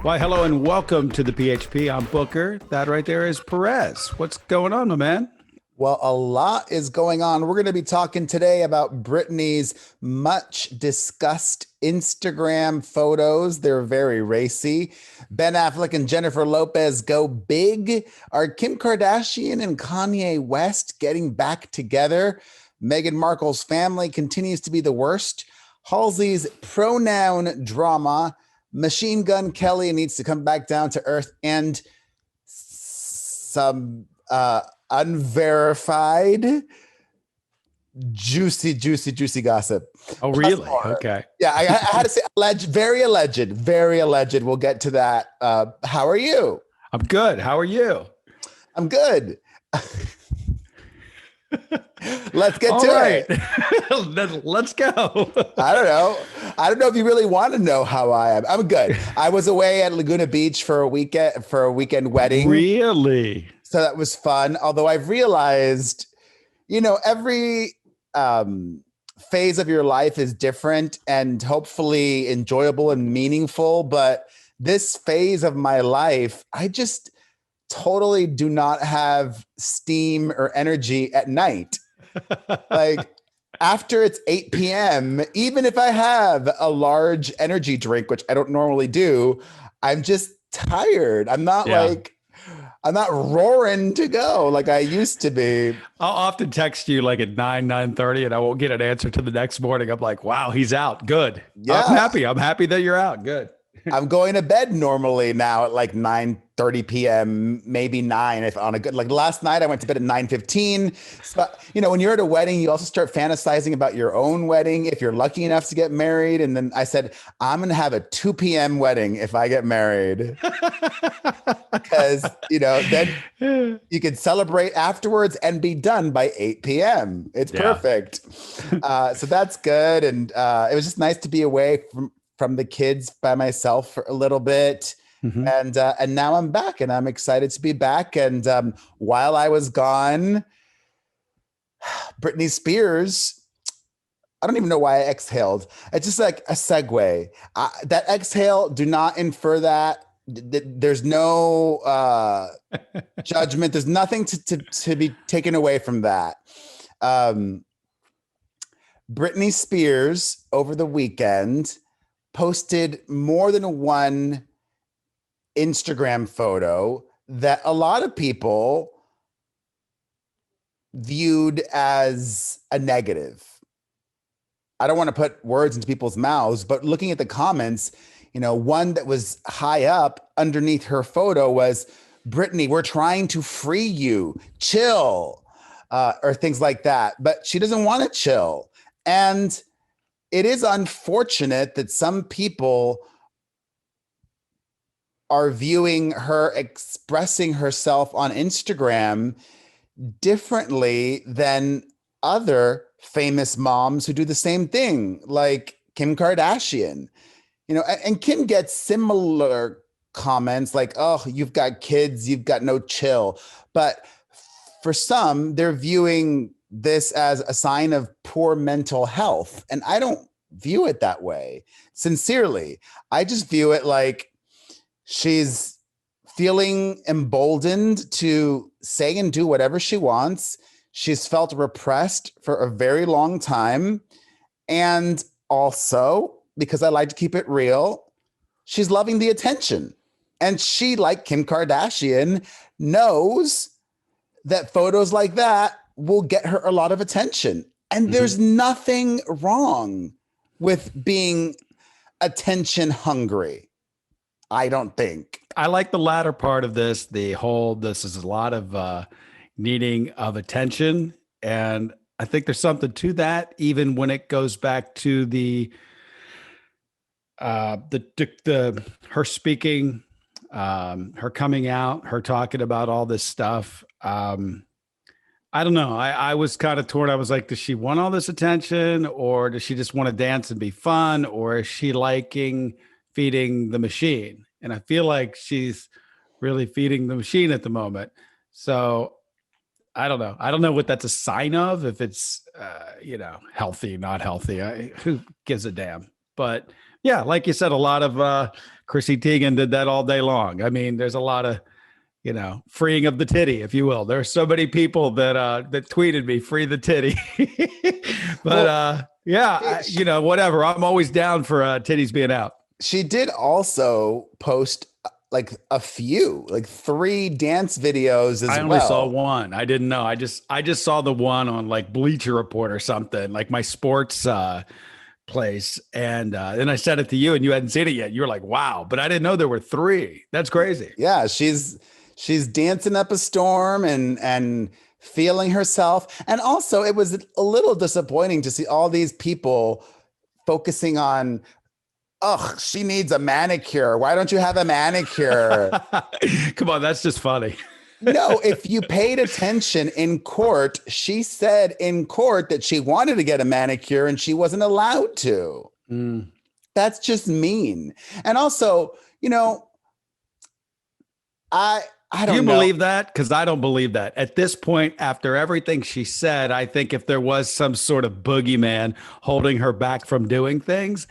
Why, hello and welcome to the PHP. I'm Booker. That right there is Perez. What's going on, my man? Well, a lot is going on. We're going to be talking today about Britney's much discussed Instagram photos. They're very racy. Ben Affleck and Jennifer Lopez go big. Are Kim Kardashian and Kanye West getting back together? Meghan Markle's family continues to be the worst. Halsey's pronoun drama. Machine Gun Kelly needs to come back down to earth, and some unverified juicy gossip. Oh, really? Okay. Yeah, I had to say very alleged. We'll get to that. How are you? I'm good. How are you? I'm good. Let's get to it. Let's go. I don't know if you really want to know how I am. I'm good. I was away at Laguna Beach for a weekend wedding. Really? So that was fun. Although I've realized, every phase of your life is different and hopefully enjoyable and meaningful. But this phase of my life, I just totally do not have steam or energy at night. Like after it's 8 p.m., even if I have a large energy drink, which I don't normally do, I'm just tired. I'm not roaring to go like I used to be. I'll often text you like at 9:30 and I won't get an answer to the next morning. I'm like, wow, he's out. Good. Yeah. I'm happy that you're out. Good. I'm going to bed normally now at like 9:30 p.m., maybe 9 if on a good, like last night I went to bed at 9:15. So, when you're at a wedding, you also start fantasizing about your own wedding if you're lucky enough to get married. And then I said, I'm going to have a 2 p.m. wedding if I get married. Because, then you can celebrate afterwards and be done by 8 p.m. It's perfect. So that's good. And it was just nice to be away from the kids by myself for a little bit. Mm-hmm. And now I'm back and I'm excited to be back. And while I was gone, Britney Spears, I don't even know why I exhaled. It's just like a segue. That exhale, do not infer that. There's no judgment. There's nothing to be taken away from that. Britney Spears over the weekend posted more than one Instagram photo that a lot of people viewed as a negative. I don't want to put words into people's mouths, but looking at the comments, one that was high up underneath her photo was, Britney, we're trying to free you, chill, or things like that. But she doesn't want to chill. And it is unfortunate that some people are viewing her expressing herself on Instagram differently than other famous moms who do the same thing, like Kim Kardashian. And Kim gets similar comments like, oh, you've got kids, you've got no chill. But for some, they're viewing this as a sign of poor mental health. And I don't view it that way. Sincerely, I just view it like she's feeling emboldened to say and do whatever she wants. She's felt repressed for a very long time. And also, because I like to keep it real, she's loving the attention. And she, like Kim Kardashian, knows that photos like that will get her a lot of attention. And there's nothing wrong with being attention hungry, I don't think. I like the latter part of this. This is a lot of needing of attention. And I think there's something to that, even when it goes back to her speaking, her coming out, her talking about all this stuff. I don't know. I was kind of torn. I was like, does she want all this attention, or does she just want to dance and be fun, or is she liking feeding the machine? And I feel like she's really feeding the machine at the moment. So I don't know. I don't know what that's a sign of, if it's, healthy, not healthy. Who gives a damn? But yeah, like you said, a lot of Chrissy Teigen did that all day long. I mean, there's a lot of, freeing of the titty, if you will. There's so many people that tweeted me, free the titty. But whatever. I'm always down for titties being out. She did also post like a few, like 3 dance videos as well. I only saw one. I didn't know. I just saw the one on like Bleacher Report or something, like my sports place. And then I sent it to you and you hadn't seen it yet. You were like, wow. But I didn't know there were 3. That's crazy. Yeah, she's dancing up a storm and feeling herself. And also it was a little disappointing to see all these people focusing on, ugh, she needs a manicure. Why don't you have a manicure? Come on, that's just funny. No, if you paid attention in court, she said in court that she wanted to get a manicure and she wasn't allowed to. That's just mean. And also, I don't know. Do you believe that? Because I don't believe that. At this point, after everything she said, I think if there was some sort of boogeyman holding her back from doing things,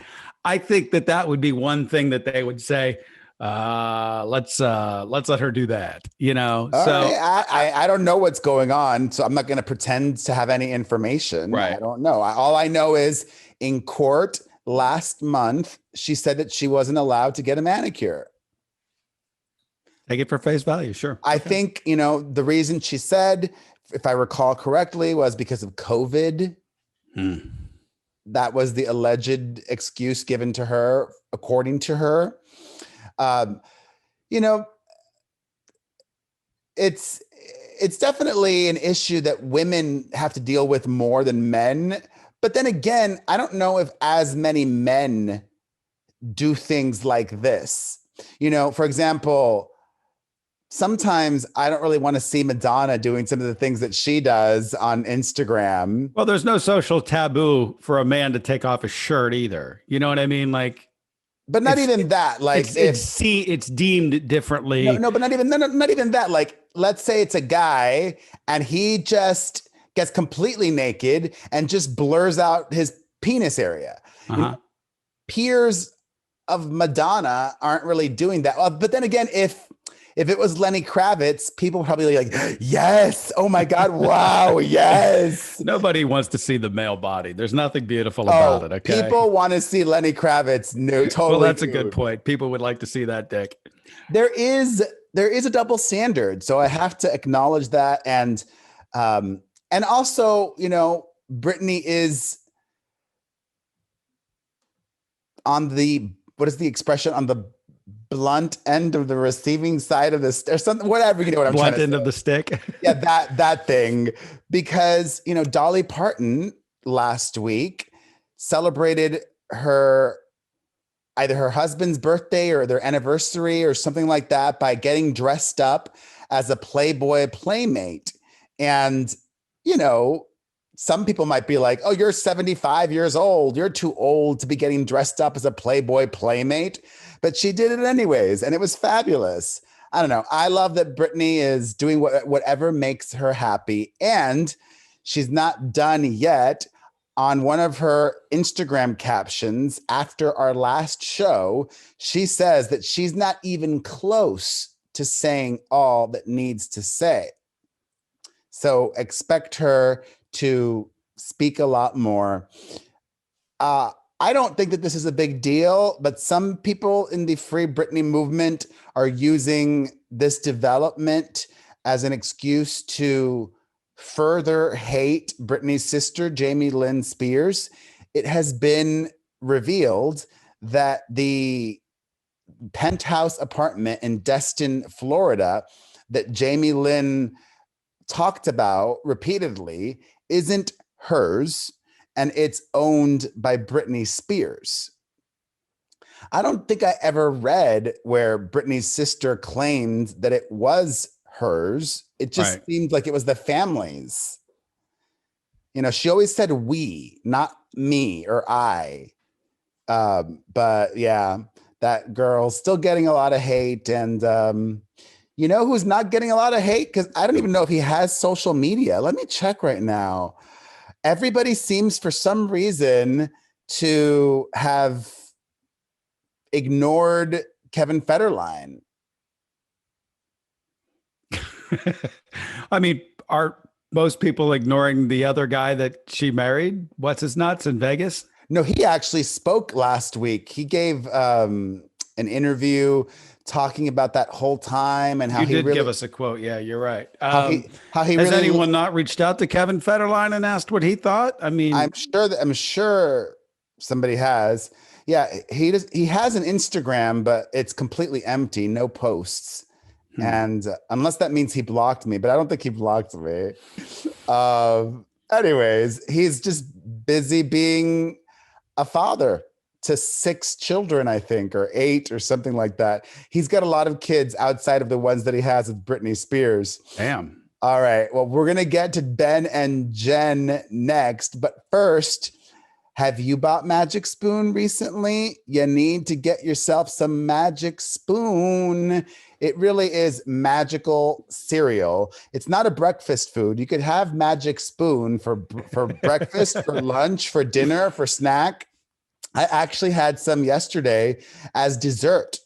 I think that would be one thing that they would say, let's let her do that, So right. I don't know what's going on, so I'm not going to pretend to have any information. Right. I don't know. All I know is in court last month, she said that she wasn't allowed to get a manicure. Take it for face value. Sure. I think, the reason she said, if I recall correctly, was because of COVID. That was the alleged excuse given to her, according to her. It's definitely an issue that women have to deal with more than men. But then again, I don't know if as many men do things like this. For example, sometimes I don't really want to see Madonna doing some of the things that she does on Instagram. Well, there's no social taboo for a man to take off his shirt either. You know what I mean? Like, but not even that. Like, it's deemed differently. No, but not even that. Like, let's say it's a guy and he just gets completely naked and just blurs out his penis area. Peers of Madonna aren't really doing that. But then again, if it was Lenny Kravitz, people probably like, yes, oh my God, wow, yes. Nobody wants to see the male body. There's nothing beautiful about it, okay? People want to see Lenny Kravitz nude. Totally. Well, that's a good point. People would like to see that dick. There is a double standard, so I have to acknowledge that. And also, Britney is on the, what is the expression, on the blunt end of the receiving side of this or something, whatever, what I'm blunt trying to end say. Of the stick. Yeah, that thing. Because, Dolly Parton last week celebrated either her husband's birthday or their anniversary or something like that by getting dressed up as a Playboy playmate. And, some people might be like, oh, you're 75 years old. You're too old to be getting dressed up as a Playboy playmate. But she did it anyways, and it was fabulous. I don't know. I love that Britney is doing whatever makes her happy. And she's not done yet. On one of her Instagram captions after our last show, she says that she's not even close to saying all that needs to say. So expect her to speak a lot more. I don't think that this is a big deal, but some people in the Free Britney movement are using this development as an excuse to further hate Britney's sister, Jamie Lynn Spears. It has been revealed that the penthouse apartment in Destin, Florida, that Jamie Lynn talked about repeatedly isn't hers, and it's owned by Britney Spears. I don't think I ever read where Britney's sister claimed that it was hers. It just seemed like it was the family's. She always said we, not me or I. But yeah, that girl's still getting a lot of hate. And who's not getting a lot of hate? Because I don't even know if he has social media. Let me check right now. Everybody seems, for some reason, to have ignored Kevin Federline. I mean, are most people ignoring the other guy that she married? What's his nuts in Vegas? No, he actually spoke last week. He gave an interview talking about that whole time and how You he did really give us a quote. Yeah, you're right. how he Has really anyone not reached out to Kevin Federline and asked what he thought? I mean, I'm sure somebody has. Yeah, he has an Instagram, but it's completely empty, no posts. And unless that means he blocked me, but I don't think he blocked me. Anyways, he's just busy being a father to 6 children, I think, or 8 or something like that. He's got a lot of kids outside of the ones that he has with Britney Spears. damn. All right. Well, we're going to get to Ben and Jen next. But first, have you bought Magic Spoon recently? You need to get yourself some Magic Spoon. It really is magical cereal. It's not a breakfast food. You could have Magic Spoon for breakfast, for lunch, for dinner, for snack. I actually had some yesterday as dessert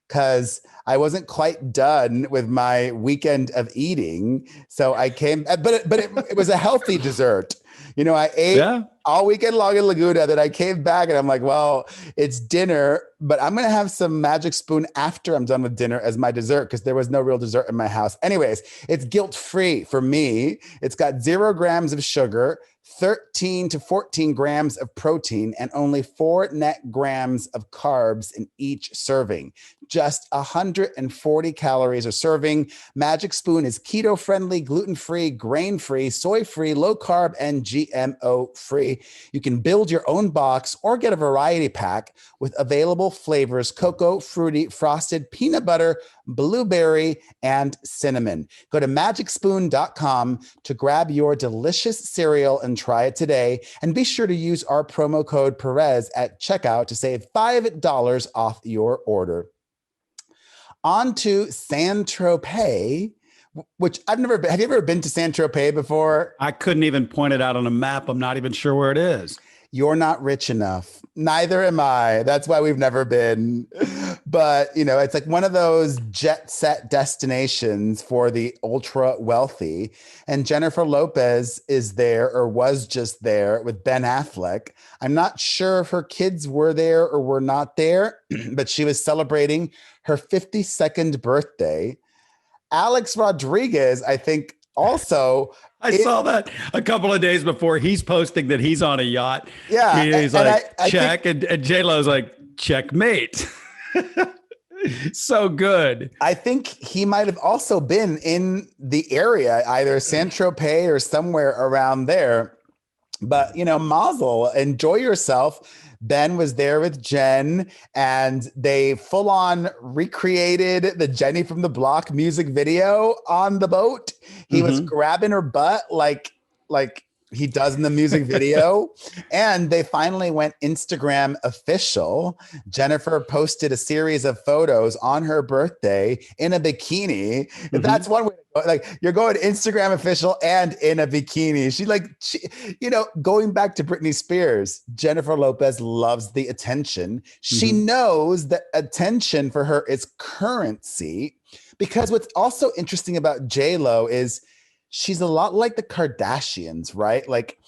because I wasn't quite done with my weekend of eating. So I came, but it was a healthy dessert. You know, I ate all weekend long in Laguna. Then I came back and I'm like, well, it's dinner, but I'm going to have some Magic Spoon after I'm done with dinner as my dessert because there was no real dessert in my house. Anyways, it's guilt-free for me. It's got 0 grams of sugar, 13 to 14 grams of protein, and only 4 net grams of carbs in each serving. Just 140 calories a serving. Magic Spoon is keto-friendly, gluten-free, grain-free, soy-free, low-carb, and GMO-free. You can build your own box or get a variety pack with available flavors: cocoa, fruity, frosted, peanut butter, blueberry, and cinnamon. Go to magicspoon.com to grab your delicious cereal and try it today. And be sure to use our promo code Perez at checkout to save $5 off your order. On to Saint-Tropez, which I've never been. Have you ever been to Saint-Tropez before? I couldn't even point it out on a map. I'm not even sure where it is. You're not rich enough. Neither am I. That's why we've never been. But, you know, it's like one of those jet set destinations for the ultra wealthy. And Jennifer Lopez is there, or was just there, with Ben Affleck. I'm not sure if her kids were there or were not there, but she was celebrating her 52nd birthday. Alex Rodriguez, I think, also. I saw that a couple of days before. He's posting that he's on a yacht. Yeah. He's like, check. And J-Lo's like, checkmate. So good. I think he might have also been in the area, either Saint-Tropez or somewhere around there. But, you know, mazel, enjoy yourself. Ben was there with Jen, and they full on recreated the Jenny from the Block music video on the boat. He was grabbing her butt like he does in the music video. And they finally went Instagram official. Jennifer posted a series of photos on her birthday in a bikini. That's one way to go. Like, you're going Instagram official and in a bikini. She, you know, going back to Britney Spears, Jennifer Lopez loves the attention. She knows that attention for her is currency, because what's also interesting about J-Lo is she's a lot like the Kardashians, right? Like,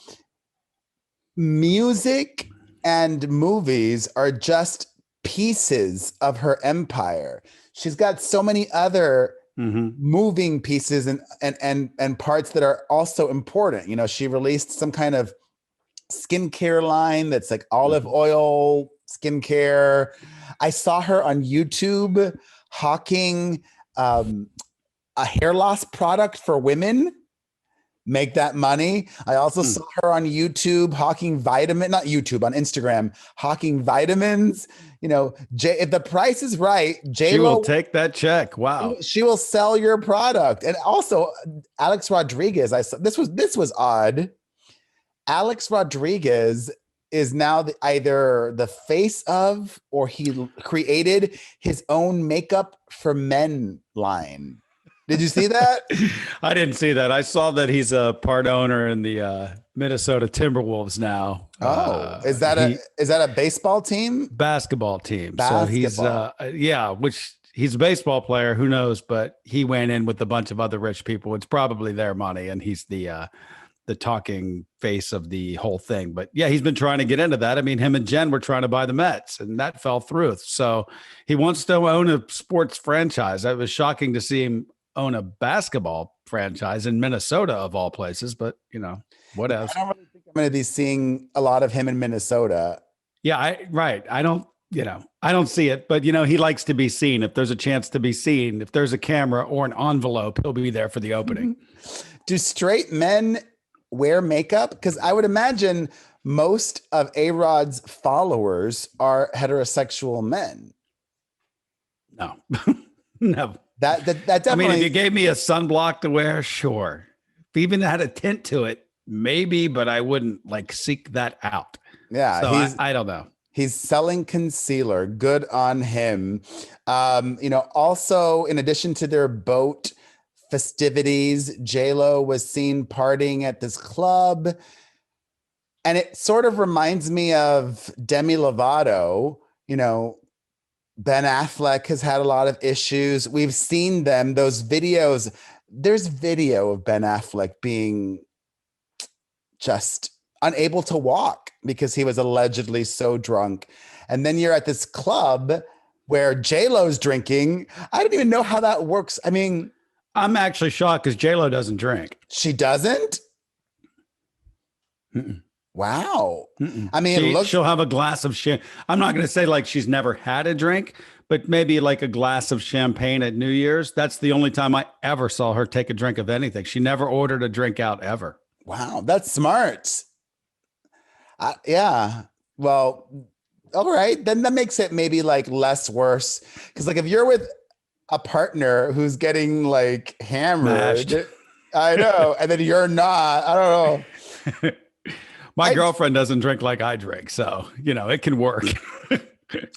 music and movies are just pieces of her empire. She's got so many other moving pieces and parts that are also important. You know, she released some kind of skincare line that's like olive oil skincare. I saw her on YouTube hawking a hair loss product for women. Make that money. I also saw her on YouTube hawking not YouTube, on Instagram, hawking vitamins. You know, if the price is right, J-Lo, she will take that check. Wow. She will sell your product. And also Alex Rodriguez, I saw this was odd. Alex Rodriguez is now either the face of, or he created his own makeup for men line. Did you see that? I didn't see that. I saw that he's a part owner in the Minnesota Timberwolves now. Oh, is that a baseball team? Basketball team. Basketball. So he's which he's a baseball player. Who knows? But he went in with a bunch of other rich people. It's probably their money, and he's the talking face of the whole thing. But yeah, he's been trying to get into that. I mean, him and Jen were trying to buy the Mets, and that fell through. So he wants to own a sports franchise. It was shocking to see him own a basketball franchise in Minnesota of all places. But what else? I don't really think I'm going to be seeing a lot of him in Minnesota. Yeah, I don't see it, but he likes to be seen. If there's a chance to be seen, if there's a camera or an envelope, he'll be there for the opening. Do straight men wear makeup? Because I would imagine most of A-Rod's followers are heterosexual men. No, no. That definitely. I mean, if you gave me a sunblock to wear, sure. If even had a tint to it, maybe, but I wouldn't seek that out. Yeah, so I don't know. He's selling concealer. Good on him. Also, in addition to their boat festivities, J-Lo was seen partying at this club. And it sort of reminds me of Demi Lovato. Ben Affleck has had a lot of issues. We've seen them, those videos. There's video of Ben Affleck being just unable to walk because he was allegedly so drunk. And then you're at this club where J-Lo's drinking. I don't even know how that works. I mean, I'm actually shocked because J-Lo doesn't drink. She doesn't? Mm-mm. Wow. Mm-mm. I mean, she'll have a glass of champagne. I'm not going to say she's never had a drink, but maybe a glass of champagne at New Year's. That's the only time I ever saw her take a drink of anything. She never ordered a drink out ever. Wow, that's smart. Yeah. Well, all right. Then that makes it maybe less worse. Because if you're with a partner who's getting hammered, mashed. I know, and then you're not. I don't know. My girlfriend doesn't drink like I drink, so it can work.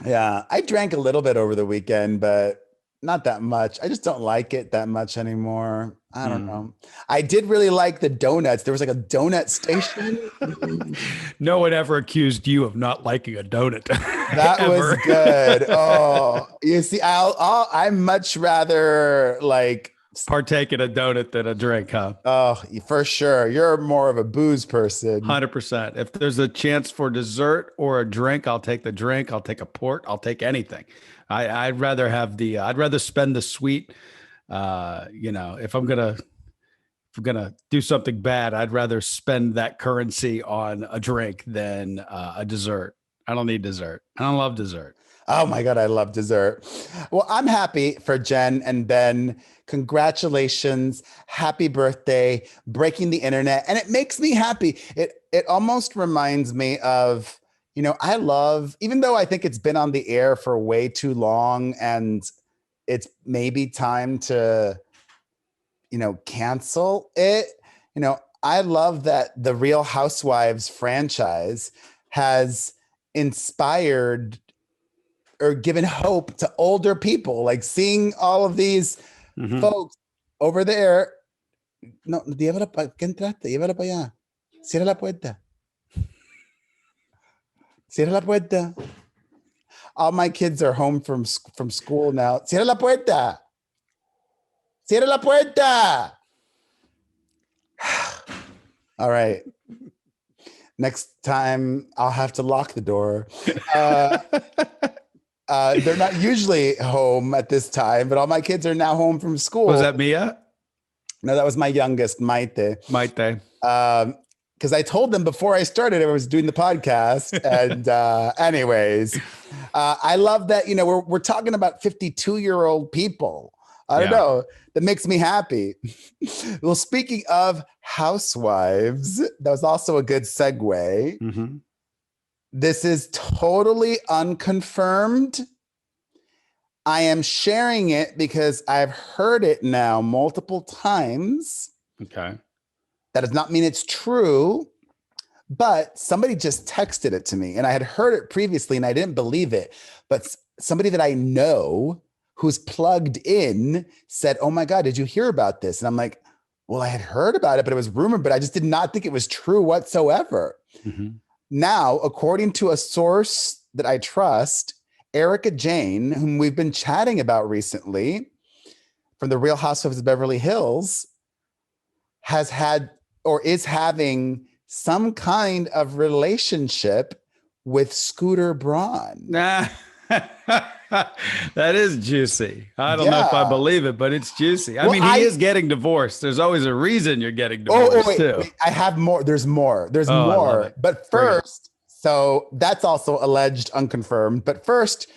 Yeah, I drank a little bit over the weekend, but not that much. I just don't like it that much anymore. I don't know. I did really like the donuts. There was a donut station. No one ever accused you of not liking a donut. That was good. Oh, you see, I'm much rather partake in a donut than a drink, huh? Oh, for sure. You're more of a booze person. 100%. If there's a chance for dessert or a drink, I'll take the drink. I'll take a port. I'll take anything. I'd rather have I'd rather spend the sweet. If I'm gonna do something bad, I'd rather spend that currency on a drink than a dessert. I don't need dessert. I don't love dessert. Oh my God, I love dessert. Well, I'm happy for Jen and Ben. Congratulations. Happy birthday, breaking the internet. And it makes me happy. It almost reminds me of, I love, even though I think it's been on the air for way too long and it's maybe time to, cancel it. I love that the Real Housewives franchise has inspired or given hope to older people, seeing all of these folks over there. No, llévala para que entraste, llévala para allá. Cierra la puerta. Cierra la puerta. All my kids are home from school now. Cierra la puerta. Cierra la puerta. All right. Next time I'll have to lock the door. They're not usually home at this time, but all my kids are now home from school. Was that Mia? No, that was my youngest, Maite. Maite. Because I told them before I started, I was doing the podcast. And anyways, I love that, we're talking about 52-year-old people. I don't know. That makes me happy. Well, speaking of housewives, that was also a good segue. Mm-hmm. This is totally unconfirmed. I am sharing it because I've heard it now multiple times. Okay. That does not mean it's true, but somebody just texted it to me and I had heard it previously and I didn't believe it. But somebody that I know who's plugged in said, "Oh my God, did you hear about this?" And I'm like, Well, I had heard about it, but it was rumored, but I just did not think it was true whatsoever. Mhm. Now, according to a source that I trust, Erica Jane, whom we've been chatting about recently from the Real Housewives of Beverly Hills, has had or is having some kind of relationship with Scooter Braun. Nah. That is juicy. I don't know if I Yeah. believe it, but it's juicy. I Well, mean, he is getting divorced. There's always a reason you're getting divorced, too. wait. I have more. There's more. There's Oh, I love more. it. But Bring it. first, so that's also alleged, unconfirmed. But first,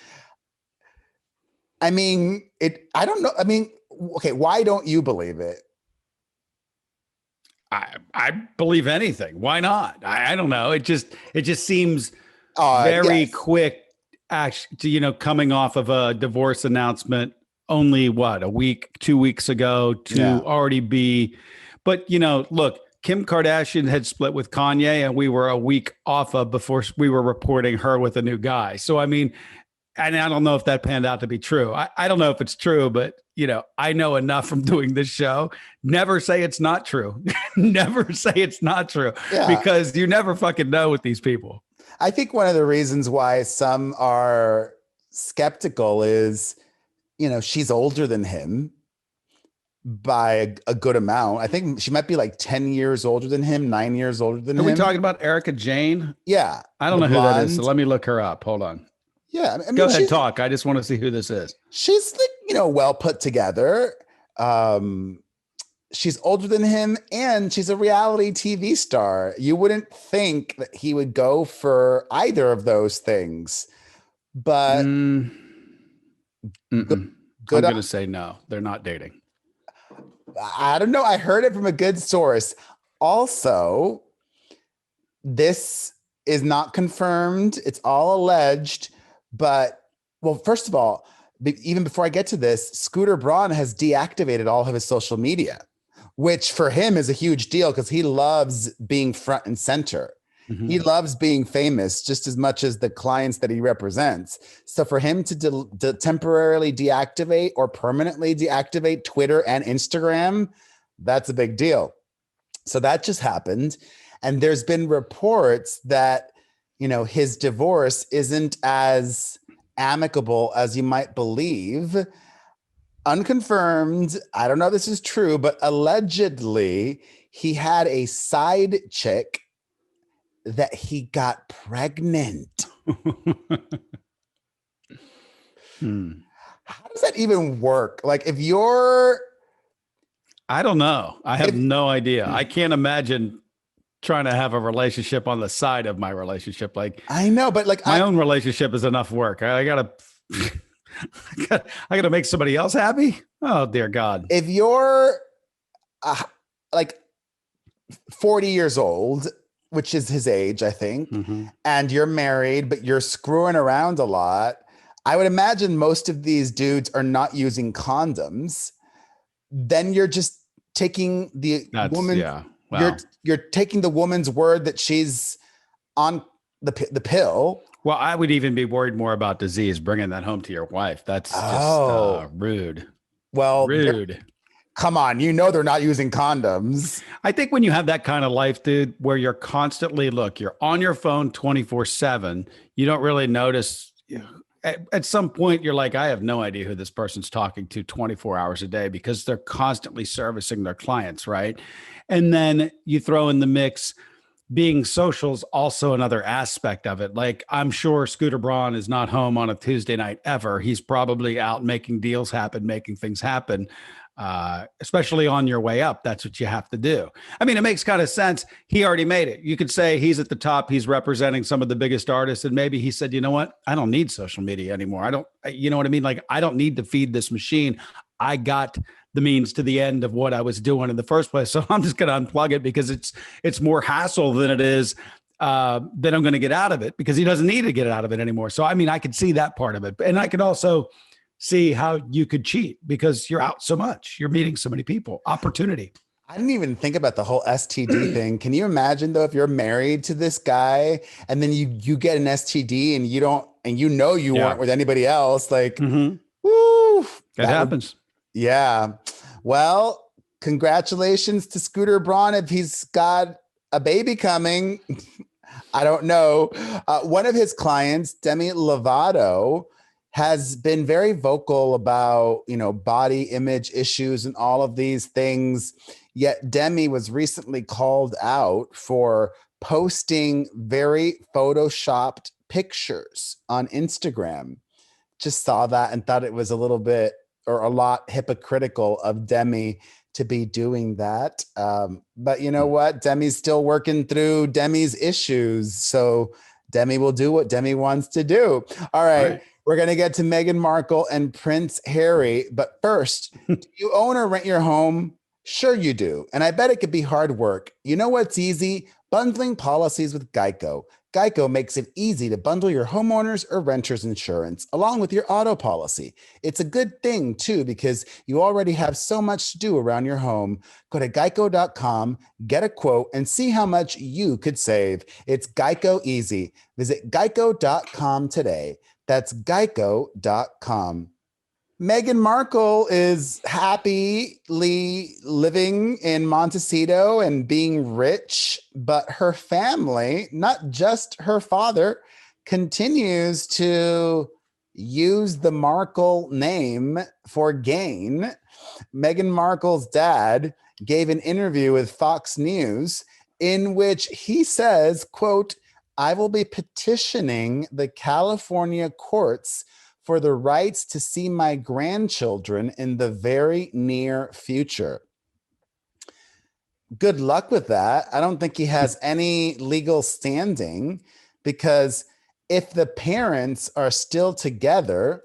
I mean, I don't know. I mean, okay, why don't you believe it? I believe anything. Why not? I don't know. It just seems very Yes. quick. Actually, coming off of a divorce announcement, only what, a week, 2 weeks ago, to Yeah. already be. But look, Kim Kardashian had split with Kanye, and we were a week off of before we were reporting her with a new guy. So I mean, and I don't know if that panned out to be true. I don't know if it's true, but I know enough from doing this show. Never say it's not true. Never say it's not true, Yeah. because you never fucking know with these people. I think one of the reasons why some are skeptical is, she's older than him by a good amount. I think she might be like 10 years older than him, 9 years older than Are him. we talking about Erica Jane? Yeah. I don't know who that is. So let me look her up. Hold on. Yeah. I mean, Go ahead, talk. I just want to see who this is. She's like, well put together. She's older than him, and she's a reality TV star. You wouldn't think that he would go for either of those things, but I'm good going to say no. They're not dating. I don't know. I heard it from a good source. Also, this is not confirmed. It's all alleged. But, well, first of all, even before I get to this, Scooter Braun has deactivated all of his social media, which for him is a huge deal because he loves being front and center. Mm-hmm. He loves being famous just as much as the clients that he represents. So for him to temporarily deactivate or permanently deactivate Twitter and Instagram, that's a big deal. So that just happened. And there's been reports that, his divorce isn't as amicable as you might believe. Unconfirmed. I don't know if this is true, but allegedly he had a side chick that he got pregnant. How does that even work? Like if you're... I don't know. I have no idea. I can't imagine trying to have a relationship on the side of my relationship. Like I know, but like my own relationship is enough work. I gotta make somebody else happy. Oh dear God. If you're like 40 years old, which is his age, I think, and you're married, but you're screwing around a lot, I would imagine most of these dudes are not using condoms. Then you're just taking the woman. Yeah. Wow. You're taking the woman's word that she's on the pill. Well, I would even be worried more about disease, bringing that home to your wife. That's just rude. Well, rude. Come on, they're not using condoms. I think when you have that kind of life, dude, where you're constantly, you're on your phone 24/7, you don't really notice. At some point, you're like, I have no idea who this person's talking to 24 hours a day because they're constantly servicing their clients, right? And then you throw in the mix, being social is also another aspect of it. Like, I'm sure Scooter Braun is not home on a Tuesday night ever. He's probably out making deals happen, making things happen. Especially on your way up, that's what you have to do. I mean, it makes kind of sense. He already made it. You could say he's at the top. He's representing some of the biggest artists. And maybe he said, you know what? I don't need social media anymore. You know what I mean? Like, I don't need to feed this machine. I got the means to the end of what I was doing in the first place. So I'm just going to unplug it because it's more hassle than it is that I'm going to get out of it, because he doesn't need to get out of it anymore. So, I mean, I could see that part of it. And I could also see how you could cheat because you're out so much. You're meeting so many people. Opportunity. I didn't even think about the whole STD thing. Can you imagine though, if you're married to this guy and then you get an STD and you don't, and you weren't with anybody else, like, woo, that happens. Yeah. Well, congratulations to Scooter Braun if he's got a baby coming. I don't know. One of his clients, Demi Lovato, has been very vocal about, body image issues and all of these things. Yet Demi was recently called out for posting very photoshopped pictures on Instagram. Just saw that and thought it was a little bit or a lot hypocritical of Demi to be doing that. But you know what? Demi's still working through Demi's issues. So Demi will do what Demi wants to do. All right. We're going to get to Meghan Markle and Prince Harry. But first, do you own or rent your home? Sure you do. And I bet it could be hard work. You know what's easy? Bundling policies with Geico. Geico makes it easy to bundle your homeowners or renters insurance along with your auto policy. It's a good thing, too, because you already have so much to do around your home. Go to geico.com, get a quote, and see how much you could save. It's Geico easy. Visit geico.com today. That's geico.com. Meghan Markle is happily living in Montecito and being rich, but her family, not just her father, continues to use the Markle name for gain. Meghan Markle's dad gave an interview with Fox News in which he says, quote, "I will be petitioning the California courts for the rights to see my grandchildren in the very near future." Good luck with that. I don't think he has any legal standing, because if the parents are still together,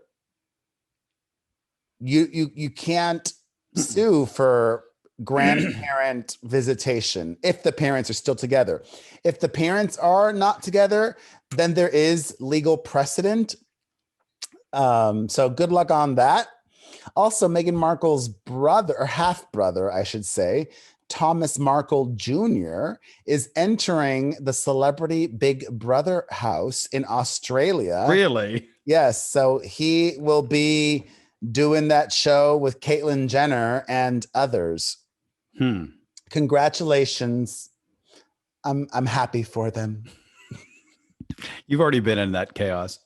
you can't sue for grandparent visitation if the parents are still together. If the parents are not together, then there is legal precedent. So good luck on that. Also, Meghan Markle's brother, or half-brother, I should say, Thomas Markle Jr., is entering the Celebrity Big Brother house in Australia. Really? Yes. So he will be doing that show with Caitlyn Jenner and others. Congratulations. I'm happy for them. You've already been in that chaos.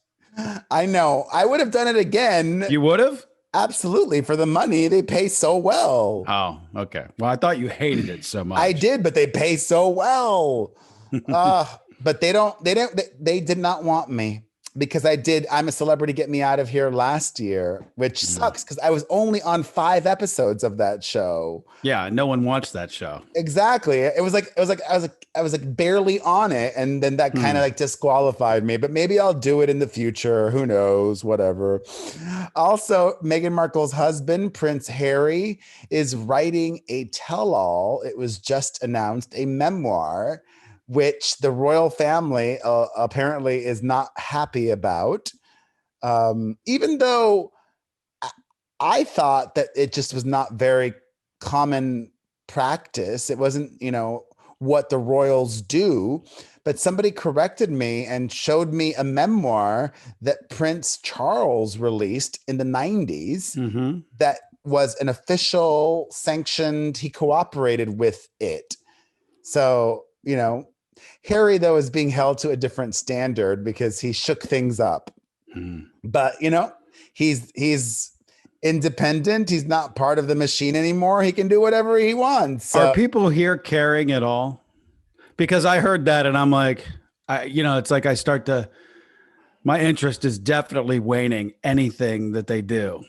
I know. I would have done it again. You would have? Absolutely. For the money, they pay so well. Oh, okay. Well, I thought you hated it so much. I did, but they pay so well. But they did not want me, because I'm a Celebrity Get Me Out of Here last year, which sucks because I was only on 5 episodes of that show. Yeah, no one watched that show. Exactly. I was like barely on it, and then that kind of like disqualified me. But maybe I'll do it in the future. Who knows? Whatever. Also, Meghan Markle's husband, Prince Harry, is writing a tell-all. It was just announced, a memoir, which the royal family apparently is not happy about. Even though I thought that it just was not very common practice. It wasn't, what the royals do, but somebody corrected me and showed me a memoir that Prince Charles released in the 90s that was an official sanctioned, he cooperated with it. So, Harry, though, is being held to a different standard because he shook things up. But, he's independent. He's not part of the machine anymore. He can do whatever he wants. Are people here caring at all? Because I heard that and I'm like, it's like my interest is definitely waning, anything that they do.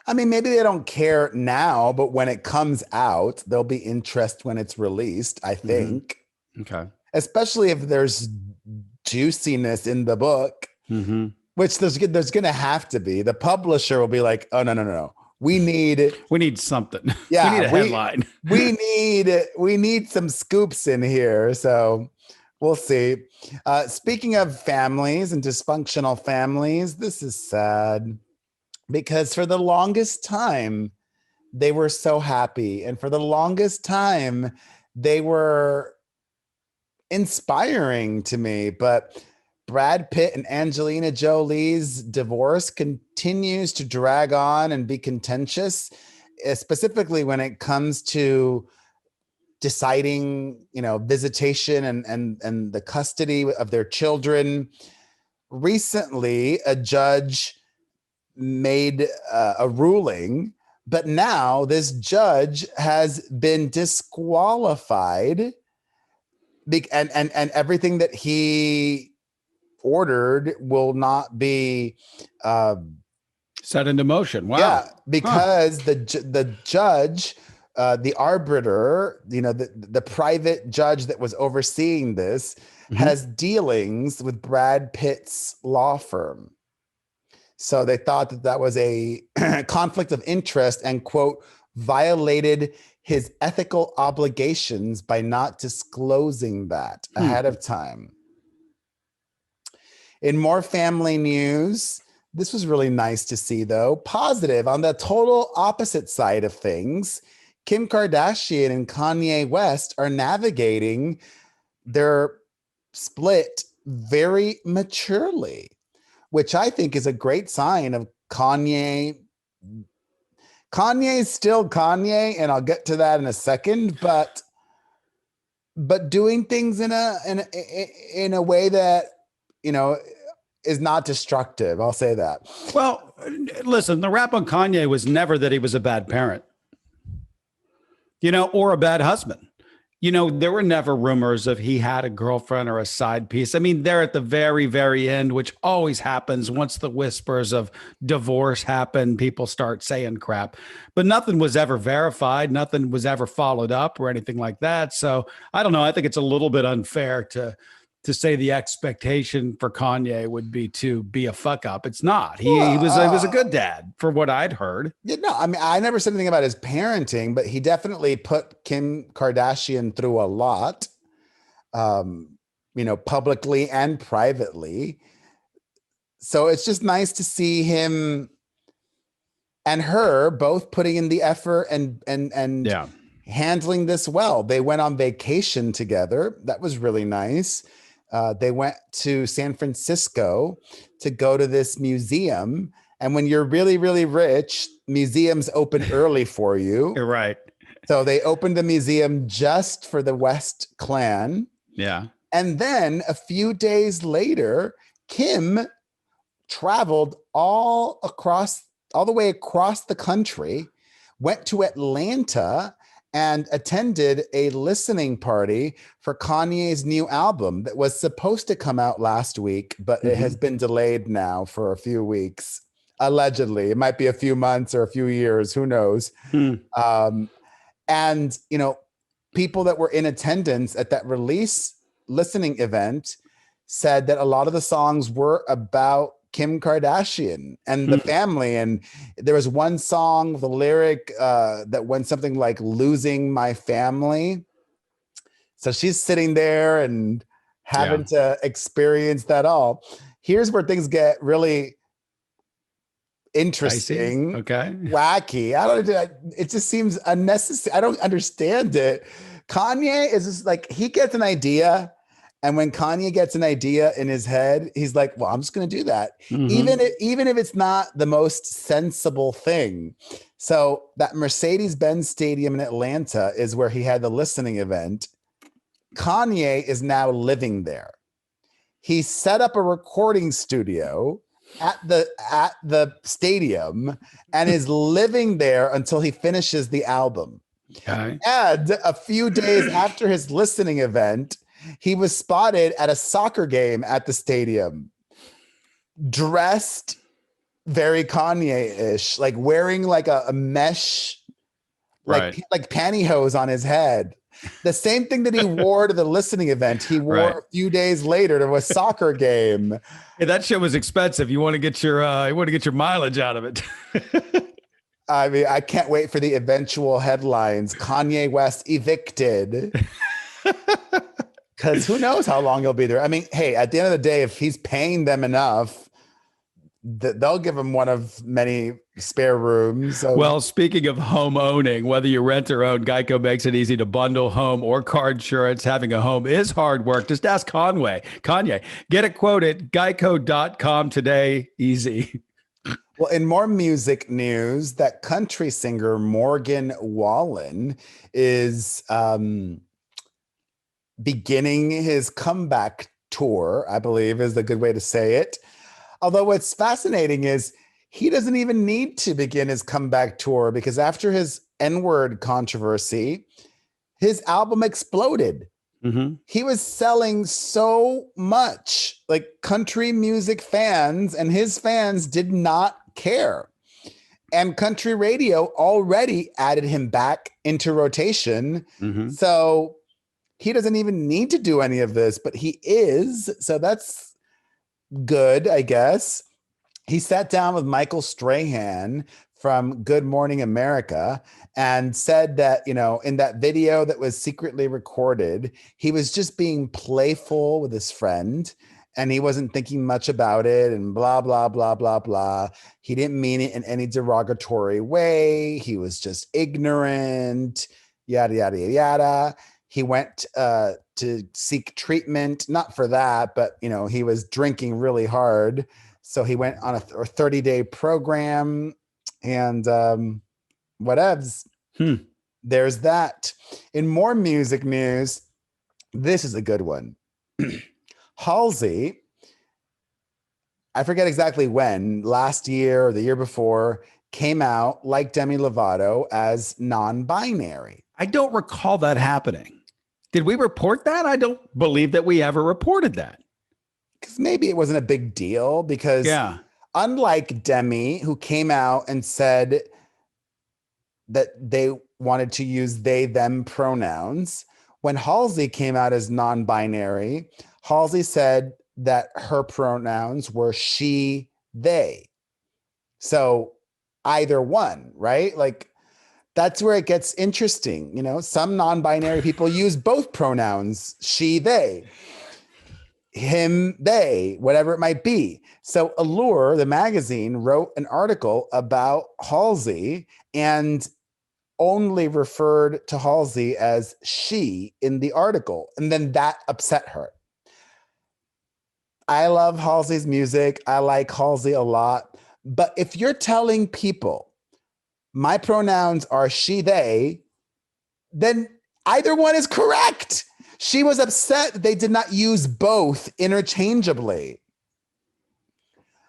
I mean, maybe they don't care now, but when it comes out, there'll be interest when it's released, I think. Okay. Especially if there's juiciness in the book, which there's going to have to be. The publisher will be like, oh, no. We need something. Yeah. We need a headline. we need some scoops in here. So we'll see. Speaking of families and dysfunctional families, this is sad, because for the longest time, they were so happy. And for the longest time, they were inspiring to me. But Brad Pitt and Angelina Jolie's divorce continues to drag on and be contentious. specifically when it comes to deciding, visitation and the custody of their children. Recently, a judge made a ruling, but now this judge has been disqualified, and everything that he ordered will not be set into motion. Wow. Yeah, because the judge, the arbiter, the private judge that was overseeing this, has dealings with Brad Pitt's law firm. So they thought that was a conflict of interest and, quote, violated his ethical obligations by not disclosing that ahead of time. In more family news, this was really nice to see, though. Positive on the total opposite side of things, Kim Kardashian and Kanye West are navigating their split very maturely, which I think is a great sign of Kanye. Kanye's still Kanye, and I'll get to that in a second, but doing things in a way that, is not destructive. I'll say that. Well, listen, the rap on Kanye was never that he was a bad parent, or a bad husband. There were never rumors of he had a girlfriend or a side piece. I mean, they're at the very, very end, which always happens once the whispers of divorce happen, people start saying crap, but nothing was ever verified. Nothing was ever followed up or anything like that. So I don't know. I think it's a little bit unfair to say the expectation for Kanye would be to be a fuck up. It's not. He was a good dad for what I'd heard. Yeah, no, I mean, I never said anything about his parenting, but he definitely put Kim Kardashian through a lot, publicly and privately. So it's just nice to see him and her both putting in the effort and handling this well. They went on vacation together. That was really nice. They went to San Francisco to go to this museum. And when you're really, really rich, museums open early for you. You're right. So they opened the museum just for the West clan. Yeah. And then a few days later, Kim traveled all the way across the country, went to Atlanta, and attended a listening party for Kanye's new album that was supposed to come out last week, but it has been delayed now for a few weeks. Allegedly, it might be a few months or a few years, who knows? And, people that were in attendance at that release listening event said that a lot of the songs were about Kim Kardashian and the family. And there was one song with a lyric that went something like "losing my family." So she's sitting there and having to experience that all. Here's where things get really interesting. Okay. Wacky. It just seems unnecessary. I don't understand it. Kanye is just like, he gets an idea. And when Kanye gets an idea in his head, he's like, well, I'm just going to do that. Even if it's not the most sensible thing. So that Mercedes-Benz Stadium in Atlanta is where he had the listening event. Kanye is now living there. He set up a recording studio at the stadium and is living there until he finishes the album. Okay. And a few days after his listening event, he was spotted at a soccer game at the stadium, dressed very Kanye-ish, like wearing like a mesh, like pantyhose on his head. The same thing that he wore to the listening event, he wore a few days later to a soccer game. Hey, that shit was expensive. You want to get your mileage out of it. I mean, I can't wait for the eventual headlines. Kanye West evicted. Because who knows how long he'll be there. I mean, hey, at the end of the day, if he's paying them enough, they'll give him one of many spare rooms. So. Well, speaking of home owning, whether you rent or own, Geico makes it easy to bundle home or car insurance. Having a home is hard work. Just ask Kanye. Get a quote at geico.com today. Easy. Well, in more music news, that country singer Morgan Wallen is beginning his comeback tour, I believe is the good way to say it. Although what's fascinating is he doesn't even need to begin his comeback tour because after his N-word controversy, his album exploded. Mm-hmm. He was selling so much, like country music fans and his fans did not care. And country radio already added him back into rotation. Mm-hmm. So he doesn't even need to do any of this, but he is. So that's good, I guess. He sat down with Michael Strahan from Good Morning America and said that, you know, in that video that was secretly recorded, he was just being playful with his friend and he wasn't thinking much about it and blah, blah, blah, blah, blah. He didn't mean it in any derogatory way. He was just ignorant, yada, yada, yada. He went to seek treatment, not for that, but, you know, he was drinking really hard. So he went on a 30-day program and whatevs. There's that. In more music news, this is a good one. Halsey, I forget exactly when, last year or the year before, came out like Demi Lovato as non-binary. I don't recall that happening. Did we report that? I don't believe that we ever reported that. Because maybe it wasn't a big deal because unlike Demi, who came out and said that they wanted to use they, them pronouns, when Halsey came out as non-binary, Halsey said that her pronouns were she, they. So either one, right? Like that's where it gets interesting. You know, some non-binary people use both pronouns, she, they. Him, they, whatever it might be. So Allure, the magazine, wrote an article about Halsey and only referred to Halsey as she in the article. And then that upset her. I love Halsey's music. I like Halsey a lot. But if you're telling people my pronouns are she, they, then either one is correct. She was upset that they did not use both interchangeably.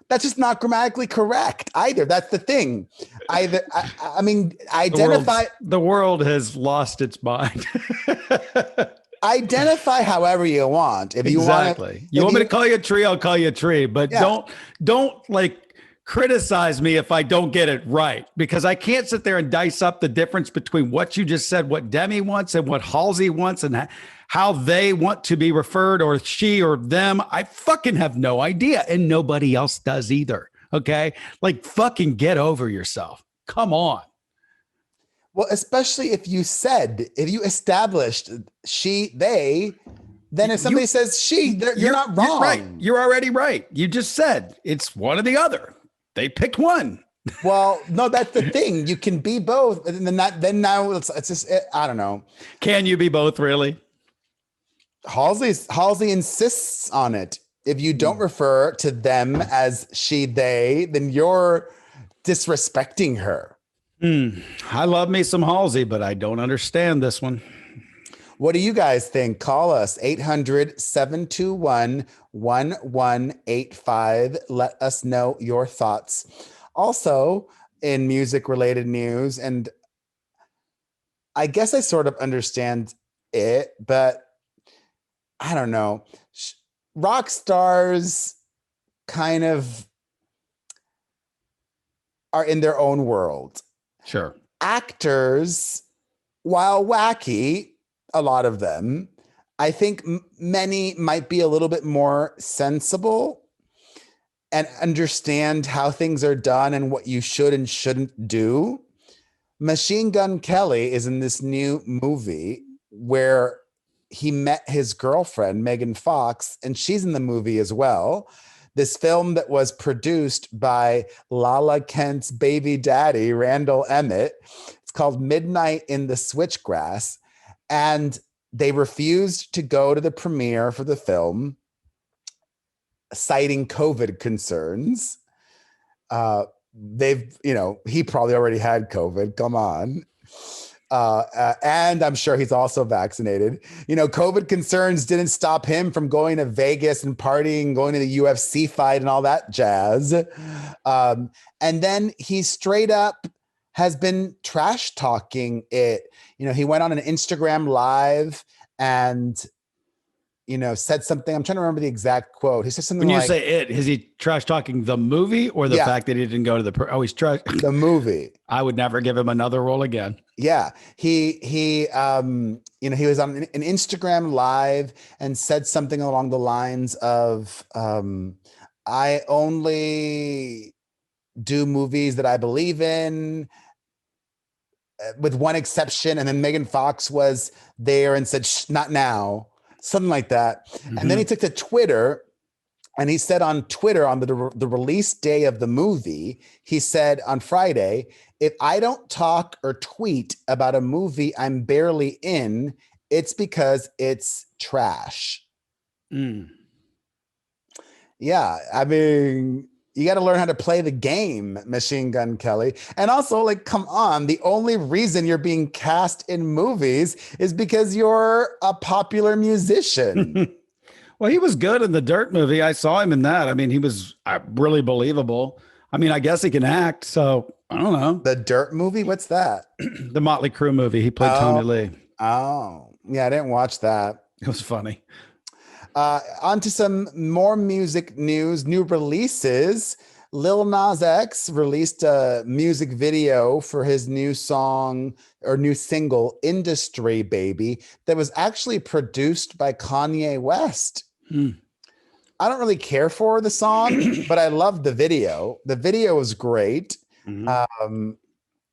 That's just not grammatically correct either. That's the thing. I mean, identify. The world has lost its mind. Identify however you want. If you exactly. You want me to call you a tree, I'll call you a tree. But don't like criticize me if I don't get it right, because I can't sit there and dice up the difference between what you just said, what Demi wants and what Halsey wants and how they want to be referred, or she or them. I fucking have no idea. And nobody else does either. Okay. Like fucking get over yourself. Come on. Well, especially if you established she, they, then if somebody says she, you're not wrong. You're right. You're already right. You just said it's one or the other. They picked one. Well, no, that's the thing. You can be both. And then now it's just, I don't know. Can you be both really? Halsey insists on it. If you don't refer to them as she, they, then you're disrespecting her. I love me some Halsey, but I don't understand this one. What do you guys think? Call us 800-721-1185. Let us know your thoughts. Also, in music related news, and I guess I sort of understand it, but I don't know. Rock stars kind of are in their own world. Sure. Actors, while wacky, a lot of them, I think many might be a little bit more sensible and understand how things are done and what you should and shouldn't do. Machine Gun Kelly is in this new movie where he met his girlfriend, Megan Fox, and she's in the movie as well. This film that was produced by Lala Kent's baby daddy, Randall Emmett. It's called Midnight in the Switchgrass. And they refused to go to the premiere for the film, citing COVID concerns. he probably already had COVID. Come on. And I'm sure he's also vaccinated. COVID concerns didn't stop him from going to Vegas and partying, going to the UFC fight and all that jazz. And then he straight up has been trash talking it. He went on an Instagram live and said something. I'm trying to remember the exact quote. He said something when you like, say it, is he trash talking the movie or the fact that he didn't go to he's trash the movie? I would never give him another role again. Yeah. He was on an Instagram live and said something along the lines of, I only do movies that I believe in, with one exception. And then Megan Fox was there and said, not now. Something like that. Mm-hmm. And then he took to Twitter and he said on Twitter on the release day of the movie, he said on Friday, if I don't talk or tweet about a movie I'm barely in, it's because it's trash. Mm. Yeah. I mean, you got to learn how to play the game, Machine Gun Kelly. And also, come on, the only reason you're being cast in movies is because you're a popular musician. Well, he was good in the Dirt movie. I saw him in that. I mean, he was really believable. I mean, I guess he can act. So I don't know. The Dirt movie? What's that? The Motley Crue movie. He played Tommy Lee. Oh, yeah. I didn't watch that. It was funny. On to some more music news, new releases. Lil Nas X released a music video for his new song or new single, Industry Baby, that was actually produced by Kanye West. I don't really care for the song, but I love the video. The video was great. Mm-hmm.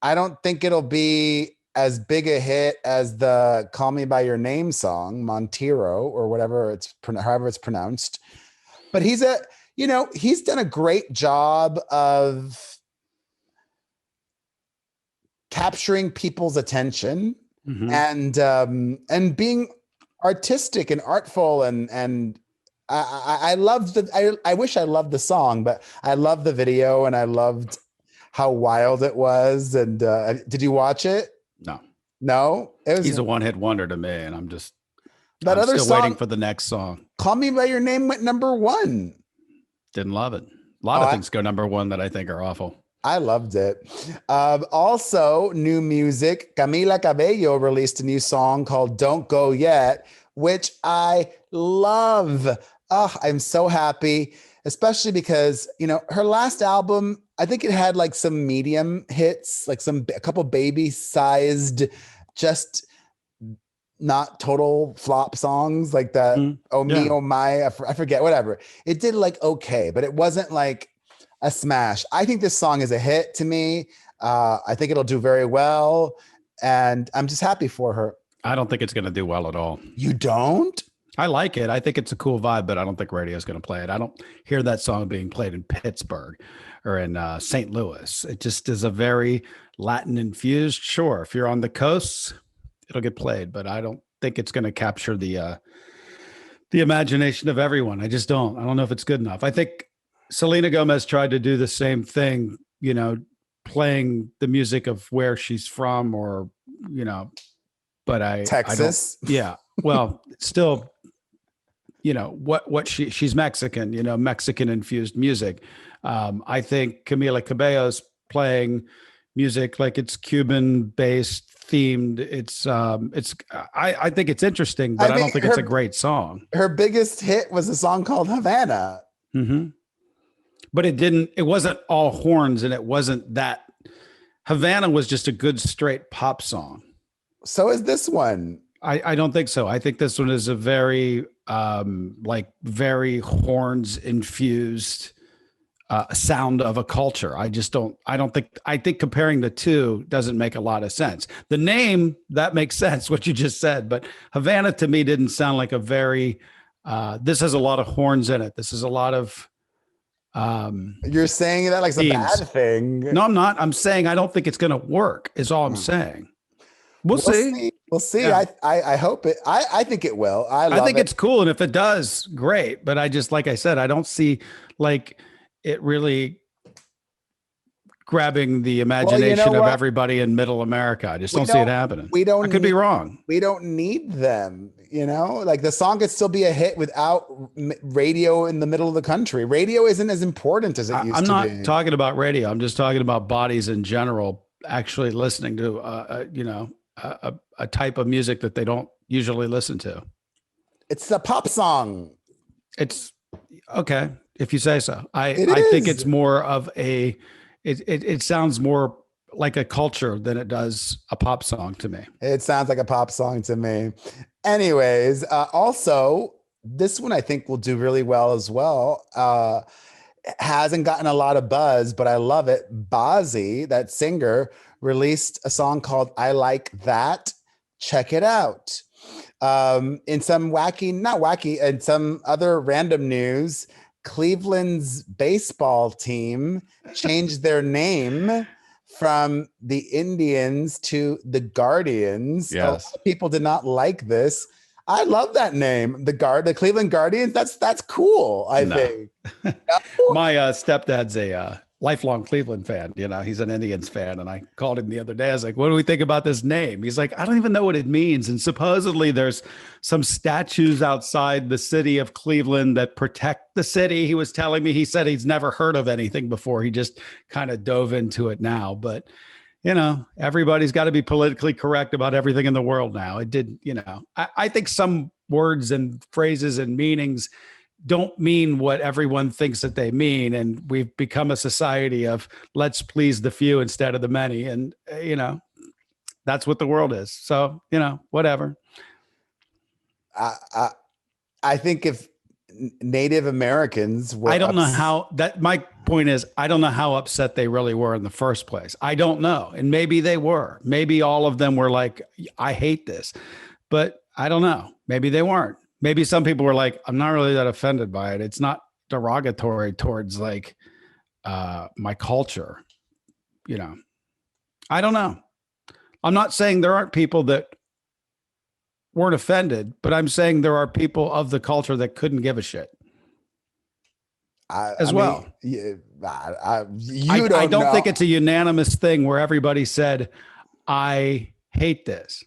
I don't think it'll be as big a hit as the Call Me By Your Name song, Montero, or whatever however it's pronounced. But he's done a great job of capturing people's attention, mm-hmm. and being artistic and artful. And I loved I wish I loved the song, but I loved the video and I loved how wild it was. And did you watch it? No, he's a one-hit wonder to me, and I'm still waiting for the next song. Call Me By Your Name went number 1. Didn't love it. A lot of things go number 1 that I think are awful. I loved it. Also, new music. Camila Cabello released a new song called Don't Go Yet, which I love. I'm so happy, especially because, her last album, I think it had some medium hits, a couple baby-sized, just not total flop songs like that. Oh me, oh my, I forget, whatever. It did okay, but it wasn't a smash. I think this song is a hit to me. I think it'll do very well, and I'm just happy for her. I don't think it's going to do well at all. You don't? I like it. I think it's a cool vibe, but I don't think radio is going to play it. I don't hear that song being played in Pittsburgh or in St. Louis. It just is a very Latin infused. Sure, if you're on the coasts, it'll get played, but I don't think it's going to capture the imagination of everyone. I just don't. I don't know if it's good enough. I think Selena Gomez tried to do the same thing, playing the music of where she's from, or but Texas. Yeah. Well, still, what she's Mexican, Mexican infused music. I think Camila Cabello's playing music like it's Cuban based, themed. I think it's interesting, but I don't think it's a great song. Her biggest hit was a song called Havana. Mm-hmm. But it wasn't all horns, and it wasn't that. Havana was just a good straight pop song. So is this one. I don't think so. I think this one is a very very horns infused sound of a culture. I think comparing the two doesn't make a lot of sense. The name, that makes sense, what you just said, but Havana to me didn't sound like a very, this has a lot of horns in it. This is a lot of, you're saying that like a bad thing. No, I'm not. I'm saying I don't think it's going to work is all I'm saying. We'll see. We'll see. Yeah. I hope it. I think it will. I think it's cool, and if it does, great. But I just, like I said, I don't see it really grabbing the imagination of what? everybody in middle America. I just We don't see it don't- happening. we don't I could be need- wrong. We don't need them, like the song could still be a hit without radio in the middle of the country. Radio isn't as important as it used I'm to not be. talking about radio. I'm just talking about bodies in general actually listening to, a type of music that they don't usually listen to. It's a pop song. It's okay if you say so. I think it's more of it sounds more like a culture than it does a pop song to me. It sounds like a pop song to me. Anyways, also, this one I think will do really well as well. Hasn't gotten a lot of buzz, but I love it. Bazzi, that singer, released a song called I Like That. Check it out. In some in some other random news, Cleveland's baseball team changed their name from the Indians to the Guardians. Yes. A lot of people did not like this. I love that name, the Cleveland Guardians. That's cool, I think. My stepdad's a lifelong Cleveland fan. He's an Indians fan. And I called him the other day. I was like, what do we think about this name? He's like, I don't even know what it means. And supposedly there's some statues outside the city of Cleveland that protect the city. He was telling me, he said he's never heard of anything before. He just kind of dove into it now. But, everybody's got to be politically correct about everything in the world now. It did, I think some words and phrases and meanings don't mean what everyone thinks that they mean. And we've become a society of let's please the few instead of the many. And, that's what the world is. So, whatever. I think if Native Americans were, I don't know how my point is, I don't know how upset they really were in the first place. I don't know. And maybe they were, maybe all of them were like, I hate this, but I don't know. Maybe they weren't. Maybe some people were like, I'm not really that offended by it. It's not derogatory towards like my culture. I don't know. I'm not saying there aren't people that weren't offended, but I'm saying there are people of the culture that couldn't give a shit as well. I don't think it's a unanimous thing where everybody said, I hate this.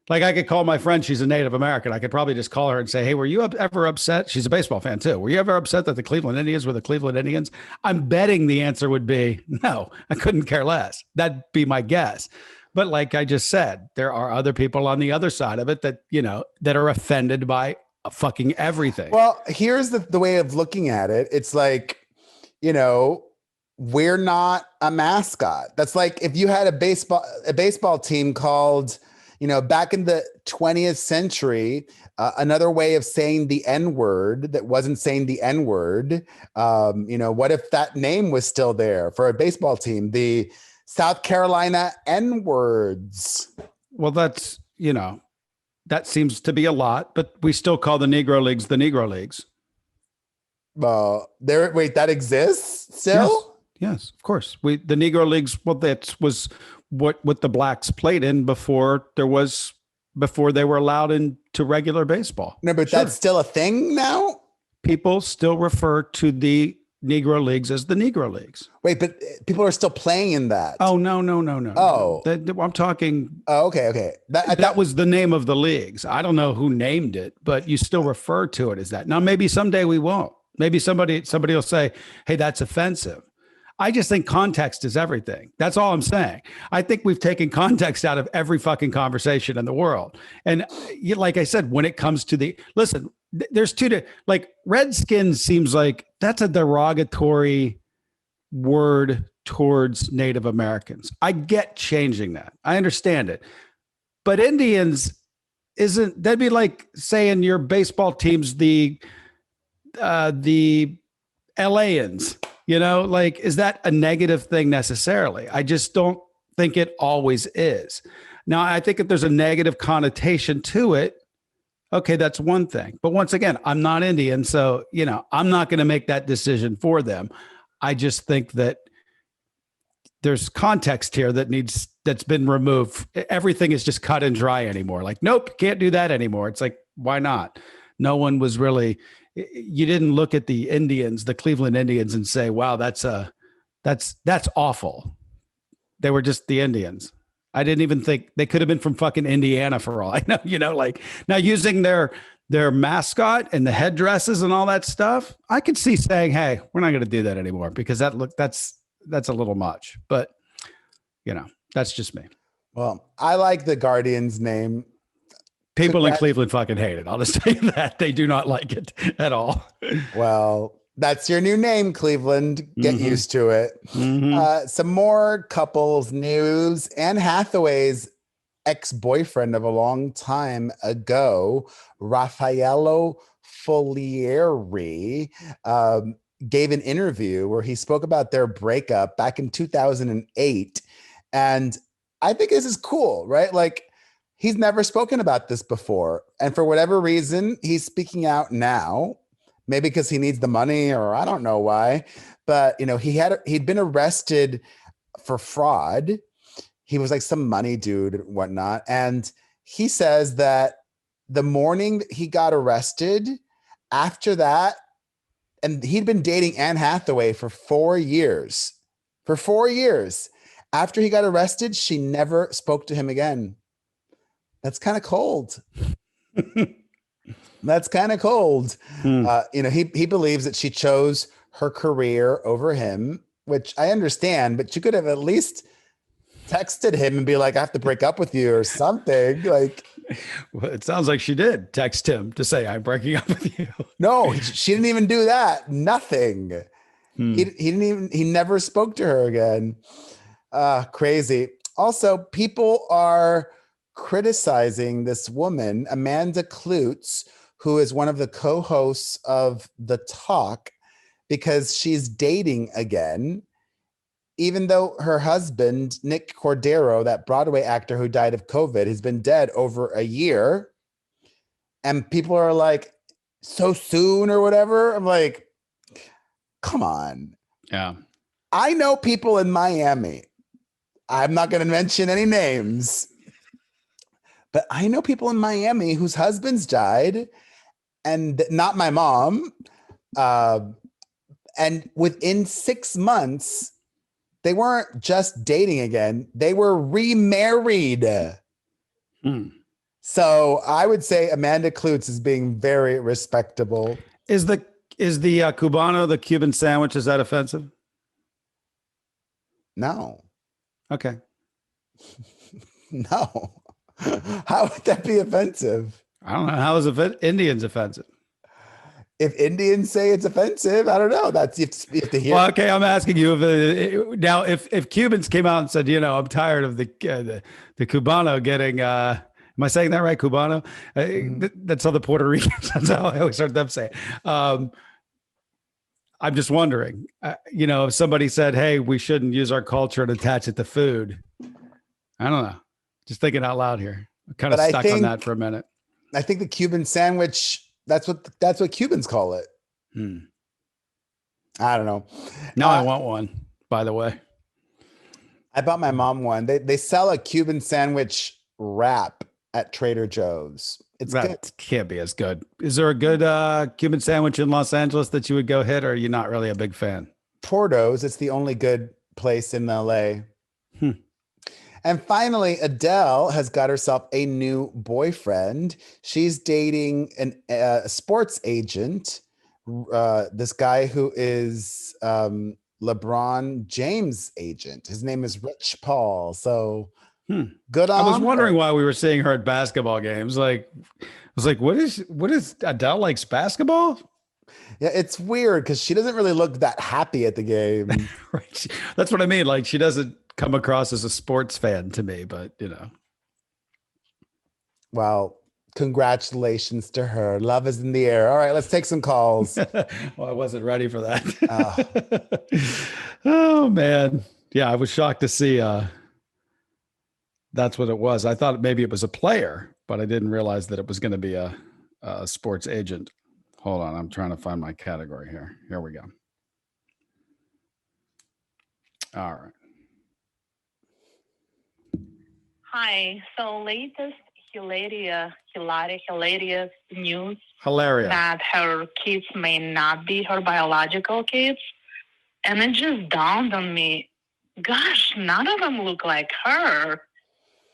Like I could call my friend, she's a Native American. I could probably just call her and say, hey, were you ever upset? She's a baseball fan too. Were you ever upset that the Cleveland Indians were the Cleveland Indians? I'm betting the answer would be no, I couldn't care less. That'd be my guess. But like I just said, there are other people on the other side of it that, that are offended by fucking everything. Well, here's the way of looking at it. It's like, we're not a mascot. That's like if you had a baseball team called, back in the 20th century, another way of saying the N-word that wasn't saying the N-word. What if that name was still there for a baseball team? The South Carolina N-words. Well, that's, that seems to be a lot, but we still call the Negro Leagues the Negro Leagues. That exists still? Yes, of course. The Negro Leagues, well, that was what the blacks played in before they were allowed into regular baseball. No, but that's still a thing now? People still refer to the Negro Leagues as the Negro Leagues. Wait, but people are still playing in that. Oh, no. Oh. I'm talking. Oh, okay. That was the name of the leagues. I don't know who named it, but you still refer to it as that. Now, maybe someday we won't. Maybe somebody will say, hey, that's offensive. I just think context is everything. That's all I'm saying. I think we've taken context out of every fucking conversation in the world. And like I said, when it comes to there's like Redskins seems like that's a derogatory word towards Native Americans. I get changing that. I understand it. But Indians that'd be like saying your baseball team's the LAans. Is that a negative thing necessarily? I just don't think it always is. Now, I think if there's a negative connotation to it, okay, that's one thing. But once again, I'm not Indian, so, I'm not going to make that decision for them. I just think that there's context here that's been removed. Everything is just cut and dry anymore. Like, nope, can't do that anymore. It's like, why not? No one was really... You didn't look at the Indians, the Cleveland Indians, and say, wow, that's a That's awful. They were just the Indians. I didn't even think they could have been from fucking Indiana for all I know. Like now using their mascot and the headdresses and all that stuff. I could see saying, "Hey, we're not going to do that anymore," because that's a little much. But that's just me. Well, I like the Guardians name. People in Cleveland fucking hate it. I'll just tell you that. They do not like it at all. Well, that's your new name, Cleveland. Get used to it. Some more couples news. Anne Hathaway's ex-boyfriend of a long time ago, Raffaello Folieri, gave an interview where he spoke about their breakup back in 2008. And I think this is cool, right? Like, he's never spoken about this before. And for whatever reason, he's speaking out now, maybe because he needs the money or I don't know why. But, he'd been arrested for fraud. He was like some money dude and whatnot. And he says that the morning that he got arrested, after that, and he'd been dating Anne Hathaway for 4 years. For 4 years. After he got arrested, she never spoke to him again. That's kind of cold. That's kind of cold. He believes that she chose her career over him, which I understand, but you could have at least texted him and be like, I have to break up with you or something. Like, well, it sounds like she did text him to say, I'm breaking up with you. No, she didn't even do that. Nothing. He never spoke to her again. Crazy. Also, people are criticizing this woman, Amanda Klutz, who is one of the co-hosts of The Talk, because she's dating again, even though her husband, Nick Cordero, that Broadway actor who died of COVID, has been dead over a year. And people are like, so soon or whatever. I'm like, come on. Yeah. I know people in Miami. I'm not going to mention any names, but I know people in Miami whose husbands died, and not my mom. And within 6 months, they weren't just dating again. They were remarried. So I would say Amanda Klutz is being very respectable. Is the Cubano, the Cuban sandwich, is that offensive? No. Okay. No. How would that be offensive? I don't know. How is Indians offensive? If Indians say it's offensive, I don't know. That's you have to hear. Well, okay, I'm asking you if Cubans came out and said, I'm tired of the Cubano getting. Am I saying that right? Cubano. That's how the Puerto Ricans. That's how I always heard them say it. I'm just wondering, if somebody said, hey, we shouldn't use our culture and attach it to food. I don't know. Just thinking out loud here. I'm kind of stuck on that for a minute. I think the Cuban sandwich, that's what Cubans call it. I don't know. Now I want one, by the way. I bought my mom one. They sell a Cuban sandwich wrap at Trader Joe's. That can't be as good. Is there a good Cuban sandwich in Los Angeles that you would go hit, or are you not really a big fan? Porto's. It's the only good place in LA. And finally, Adele has got herself a new boyfriend. She's dating a sports agent, this guy who is LeBron James' agent. His name is Rich Paul. So good on I was wondering her. why we were seeing her at basketball games. I was like, what is Adele likes basketball? Yeah, it's weird because she doesn't really look that happy at the game. Right. That's what I mean. Like, she doesn't come across as a sports fan to me, but Well, congratulations to her. Love is in the air. All right, let's take some calls. Well, I wasn't ready for that. Oh man. Yeah, I was shocked to see that's what it was. I thought maybe it was a player, but I didn't realize that it was going to be a sports agent. Hold on, I'm trying to find my category here. Here we go. All right. Hi. So latest hilarious news Hilarious. that her kids may not be her biological kids. And it just dawned on me, gosh, none of them look like her.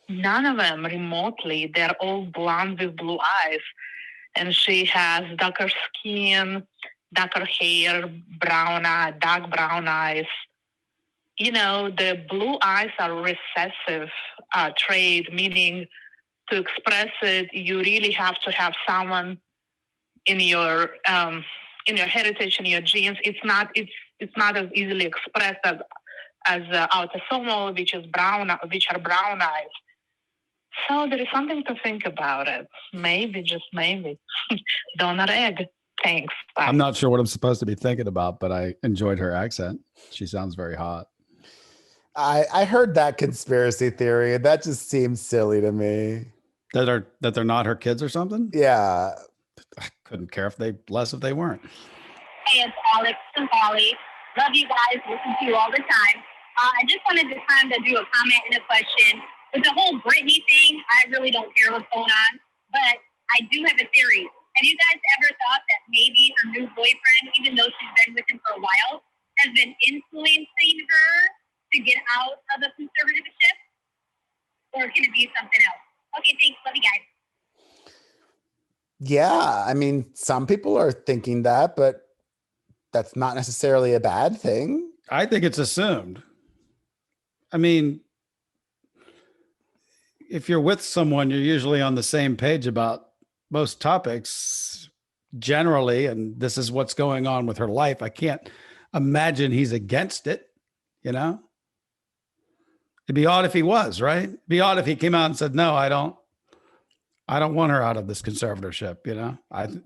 None of them remotely. They're all blonde with blue eyes. And she has darker skin, darker hair, dark brown eyes. You know, the blue eyes are recessive trait, meaning to express it, you really have to have someone in your heritage, in your genes. It's not as easily expressed as autosomal, which are brown eyes. So there is something to think about it. Maybe, just maybe. Donor egg. Thanks. Bye. I'm not sure what I'm supposed to be thinking about, but I enjoyed her accent. She sounds very hot. I heard that conspiracy theory, and that just seems silly to me. That they're not her kids or something? Yeah. I couldn't care if they weren't. Hey, it's Alex and Polly. Love you guys. Listen to you all the time. I just wanted to kind of do a comment and a question. With the whole Britney thing, I really don't care what's going on, but I do have a theory. Have you guys ever thought that maybe her new boyfriend, even though she's been with him for a while, has been influencing her to get out of the conservatorship? Or can it be something else? Okay, thanks. Love you guys. Yeah, I mean, some people are thinking that, but that's not necessarily a bad thing. I think it's assumed. I mean, if you're with someone, you're usually on the same page about most topics generally, and this is what's going on with her life. I can't imagine he's against it, you know? It'd be odd if he was, right? It'd be odd if he came out and said, no, I don't want her out of this conservatorship, you know? I don't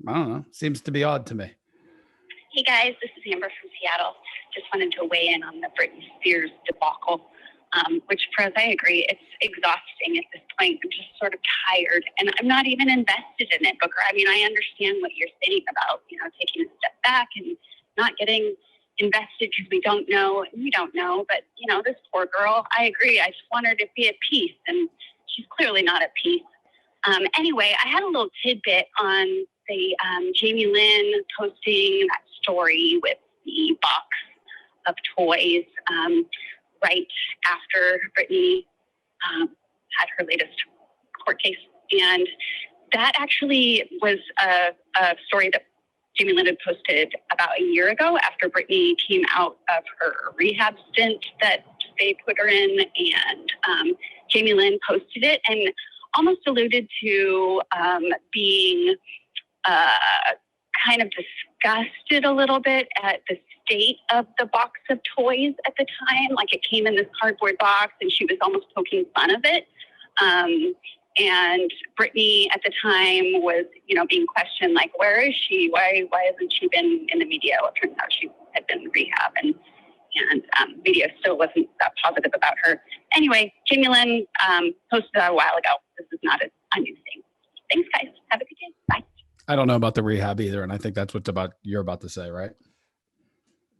know. Seems to be odd to me. Hey guys, this is Amber from Seattle. Just wanted to weigh in on the Britney Spears debacle, which, Perez, I agree, it's exhausting at this point. I'm just sort of tired, and I'm not even invested in it, Booker. I mean, I understand what you're saying about, taking a step back and not getting invested because we don't know, but, this poor girl, I agree. I just want her to be at peace, and she's clearly not at peace. Anyway, I had a little tidbit on the Jamie Lynn posting that story with the box of toys right after Britney had her latest court case. And that actually was a story that Jamie Lynn had posted about a year ago after Britney came out of her rehab stint that they put her in. And Jamie Lynn posted it and almost alluded to being kind of disgusted a little bit at the state of the box of toys at the time. Like, it came in this cardboard box and she was almost poking fun of it. And Britney at the time was, being questioned, like, where is she? Why hasn't she been in the media? Well, it turns out she had been in rehab, and media still wasn't that positive about her. Anyway, Jamie Lynn posted that a while ago. This is not a new thing. Thanks, guys. Have a good day. Bye. I don't know about the rehab either, and I think that's you're about to say, right?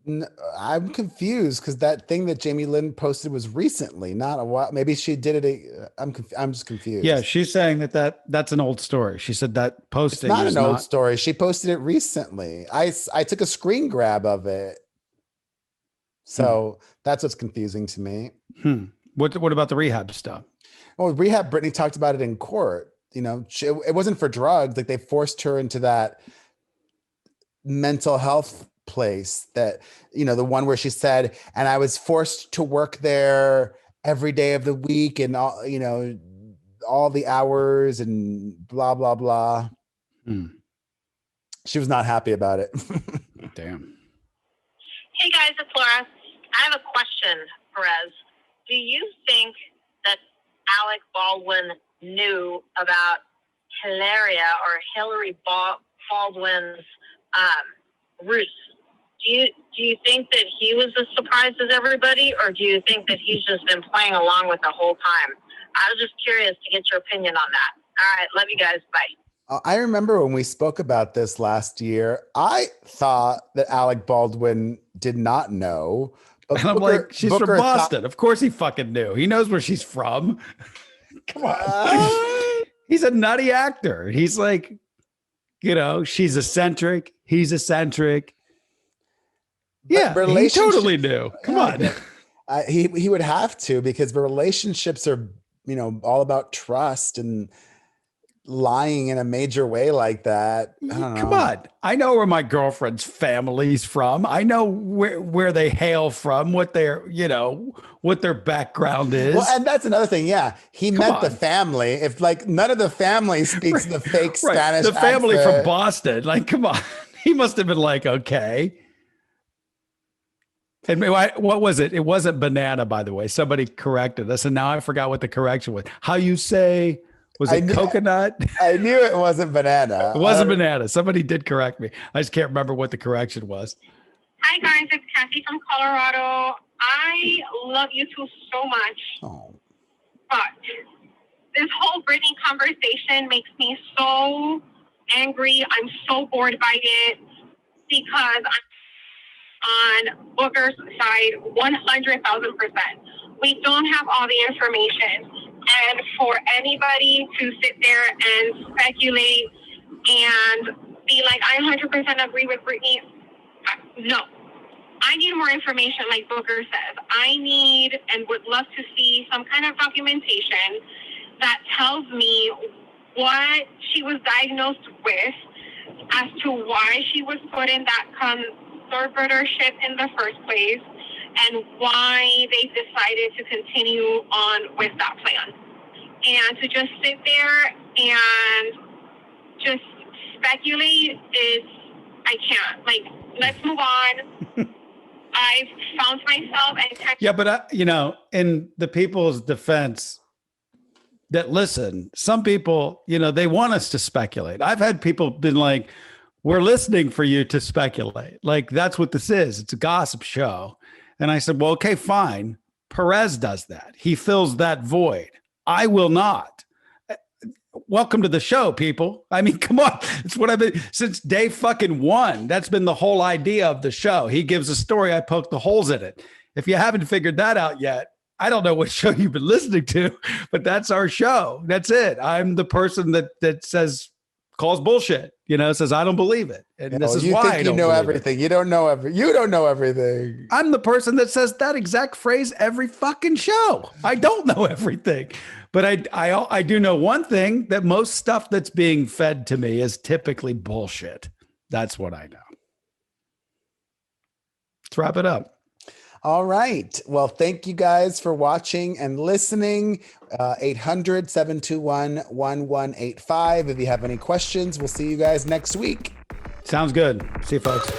No, I'm confused because that thing that Jamie Lynn posted was recently, not a while. Maybe she did it. I'm just confused. Yeah, she's saying that's an old story. She said that posting it's not an old story. She posted it recently. I took a screen grab of it. So that's what's confusing to me. What about the rehab stuff? Well, rehab, Britney talked about it in court. It wasn't for drugs. Like, they forced her into that mental health place that, the one where she said, and I was forced to work there every day of the week and all the hours and blah, blah, blah. She was not happy about it. Damn. Hey guys, it's Laura. I have a question, Perez. Do you think that Alec Baldwin knew about Hillary Baldwin's ruse? Do you think that he was as surprised as everybody, or do you think that he's just been playing along with the whole time? I was just curious to get your opinion on that. All right, love you guys. Bye. I remember when we spoke about this last year, I thought that Alec Baldwin did not know. And I'm like, she's from Boston. Of course he fucking knew. He knows where she's from. Come on. He's a nutty actor. He's like, she's eccentric. He's eccentric. Yeah, he relationship- totally knew. Come on. He would have to, because relationships are, all about trust, and lying in a major way like that. I don't know. Come on. I know where my girlfriend's family's from. I know where they hail from, what their background is. Well, and that's another thing. Yeah. He met the on. family. If none of the family speaks the fake Spanish the family accent. from Boston. Come on. He must have been okay. And what was it? It wasn't banana, by the way. Somebody corrected us, and now I forgot what the correction was. How you say, was it coconut? I knew it wasn't banana. It wasn't banana. Somebody did correct me. I just can't remember what the correction was. Hi, guys. It's Kathy from Colorado. I love you two so much. Oh. But this whole Britney conversation makes me so angry. I'm so bored by it, because I'm on Booker's side 100,000%. We don't have all the information. And for anybody to sit there and speculate and be like, I 100% agree with Britney. No. I need more information, like Booker says. I need and would love to see some kind of documentation that tells me what she was diagnosed with, as to why she was put in that conservatorship in the first place, and why they decided to continue on with that plan. And to just sit there and just speculate I can't. Let's move on. I've found myself and yeah, but in the people's defense that listen, some people, they want us to speculate. I've had people been like, we're listening for you to speculate. That's what this is. It's a gossip show. And I said, well, okay, fine. Perez does that. He fills that void. I will not. Welcome to the show, people. I mean, come on. It's what I've been since day fucking one. That's been the whole idea of the show. He gives a story. I poke the holes in it. If you haven't figured that out yet, I don't know what show you've been listening to, but that's our show. That's it. I'm the person that calls bullshit, says, I don't believe it. And this is why I don't know believe everything. It. You don't know everything. I'm the person that says that exact phrase every fucking show. I don't know everything. But I do know one thing, that most stuff that's being fed to me is typically bullshit. That's what I know. Let's wrap it up. All right. Well, thank you guys for watching and listening. 800-721-1185. If you have any questions, we'll see you guys next week. Sounds good. See you, folks.